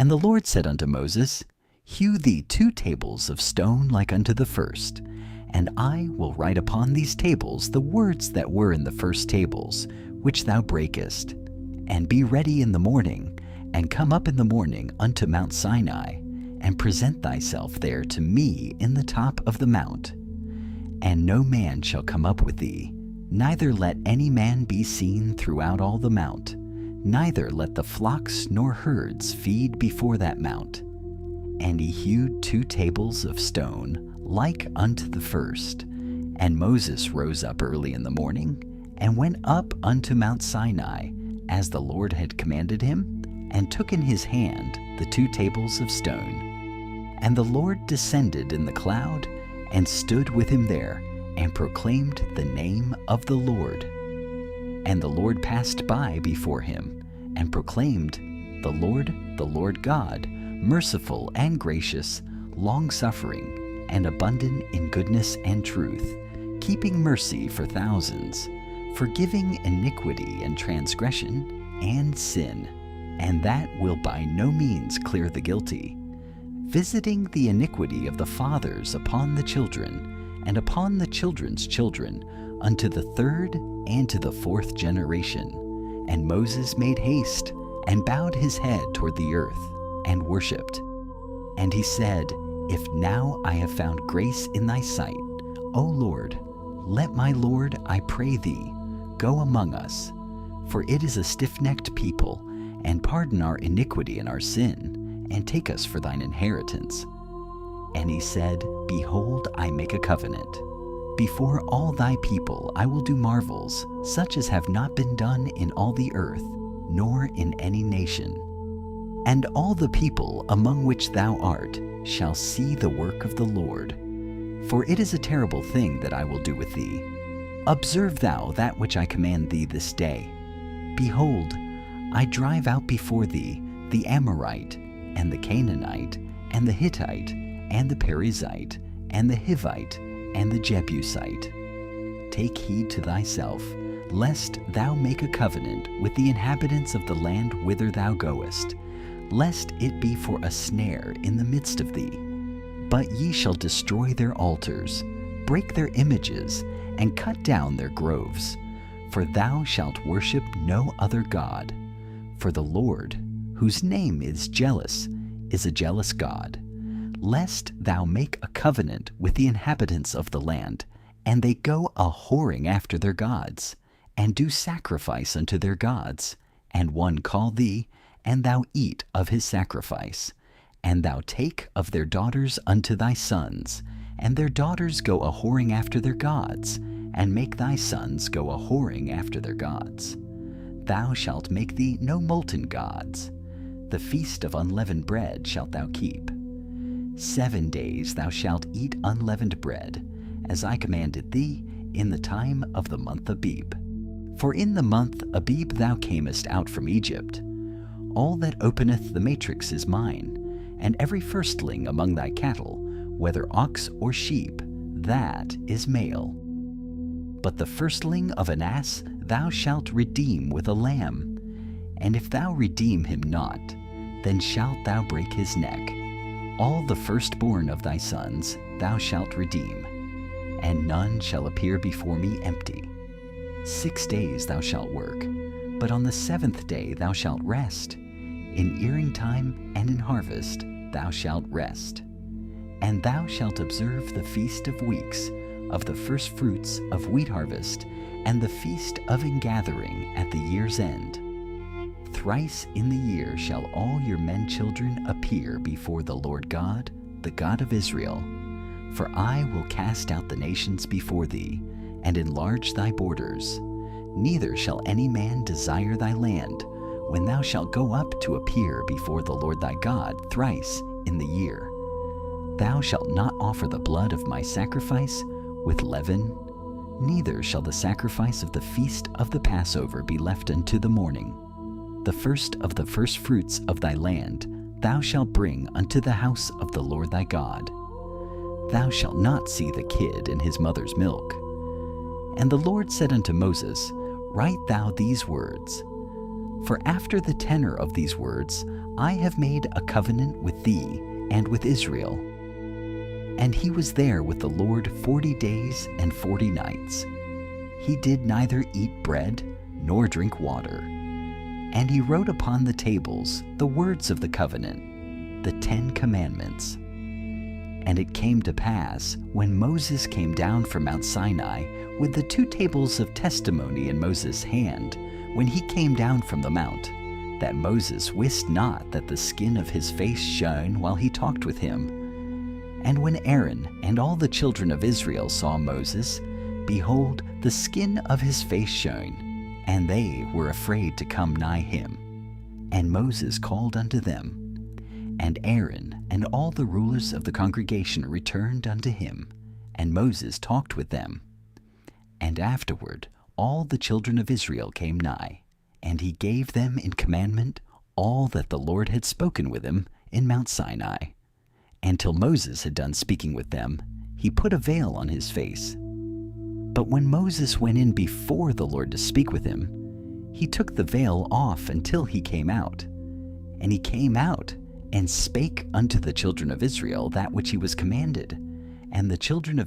And the Lord said unto Moses, Hew thee 2 tables of stone like unto the first, and I will write upon these tables the words that were in the first tables, which thou breakest. And be ready in the morning, and come up in the morning unto Mount Sinai, and present thyself there to me in the top of the mount. And no man shall come up with thee, neither let any man be seen throughout all the mount, neither let the flocks nor herds feed before that mount. And he hewed 2 tables of stone like unto the first. And Moses rose up early in the morning, and went up unto Mount Sinai, as the Lord had commanded him, and took in his hand the 2 tables of stone. And the Lord descended in the cloud, and stood with him there, and proclaimed the name of the Lord. And the Lord passed by before him, and proclaimed, The Lord God, merciful and gracious, long-suffering, and abundant in goodness and truth, keeping mercy for thousands, forgiving iniquity and transgression and sin, and that will by no means clear the guilty, visiting the iniquity of the fathers upon the children, and upon the children's children, unto the 3rd and to the 4th generation. And Moses made haste, and bowed his head toward the earth, and worshipped. And he said, If now I have found grace in thy sight, O Lord, let my Lord, I pray thee, go among us. For it is a stiff-necked people, and pardon our iniquity and our sin, and take us for thine inheritance. And he said, Behold, I make a covenant. Before all thy people I will do marvels, such as have not been done in all the earth, nor in any nation. And all the people among which thou art shall see the work of the Lord. For it is a terrible thing that I will do with thee. Observe thou that which I command thee this day. Behold, I drive out before thee the Amorite, and the Canaanite, and the Hittite, and the Perizzite, and the Hivite, and the Jebusite. Take heed to thyself, lest thou make a covenant with the inhabitants of the land whither thou goest, lest it be for a snare in the midst of thee. But ye shall destroy their altars, break their images, and cut down their groves. For thou shalt worship no other God. For the Lord, whose name is jealous, is a jealous God. Lest thou make a covenant with the inhabitants of the land, and they go a-whoring after their gods, and do sacrifice unto their gods, and one call thee, and thou eat of his sacrifice, and thou take of their daughters unto thy sons, and their daughters go a-whoring after their gods, and make thy sons go a-whoring after their gods. Thou shalt make thee no molten gods. The feast of unleavened bread shalt thou keep. 7 days thou shalt eat unleavened bread, as I commanded thee, in the time of the month Abib. For in the month Abib thou camest out from Egypt. All that openeth the matrix is mine, and every firstling among thy cattle, whether ox or sheep, that is male. But the firstling of an ass thou shalt redeem with a lamb, and if thou redeem him not, then shalt thou break his neck. All the firstborn of thy sons thou shalt redeem, and none shall appear before me empty. 6 days thou shalt work, but on the 7th day thou shalt rest. In earing time and in harvest thou shalt rest. And thou shalt observe the feast of weeks, of the first fruits of wheat harvest, and the feast of ingathering at the year's end. Thrice in the year shall all your men children appear before the Lord God, the God of Israel. For I will cast out the nations before thee, and enlarge thy borders. Neither shall any man desire thy land, when thou shalt go up to appear before the Lord thy God thrice in the year. Thou shalt not offer the blood of my sacrifice with leaven, neither shall the sacrifice of the feast of the Passover be left unto the morning. The first of the firstfruits of thy land thou shalt bring unto the house of the Lord thy God. Thou shalt not see the kid in his mother's milk. And the Lord said unto Moses, Write thou these words. For after the tenor of these words, I have made a covenant with thee and with Israel. And he was there with the Lord 40 days and 40 nights. He did neither eat bread nor drink water. And he wrote upon the tables the words of the covenant, the 10 commandments. And it came to pass, when Moses came down from Mount Sinai with the 2 tables of testimony in Moses' hand, when he came down from the mount, that Moses wist not that the skin of his face shone while he talked with him. And when Aaron and all the children of Israel saw Moses, behold, the skin of his face shone, and they were afraid to come nigh him. And Moses called unto them, and Aaron and all the rulers of the congregation returned unto him, and Moses talked with them. And afterward all the children of Israel came nigh, and he gave them in commandment all that the Lord had spoken with him in Mount Sinai. And till Moses had done speaking with them, he put a veil on his face. But when Moses went in before the Lord to speak with him, he took the veil off until he came out. And he came out and spake unto the children of Israel that which he was commanded. And the children of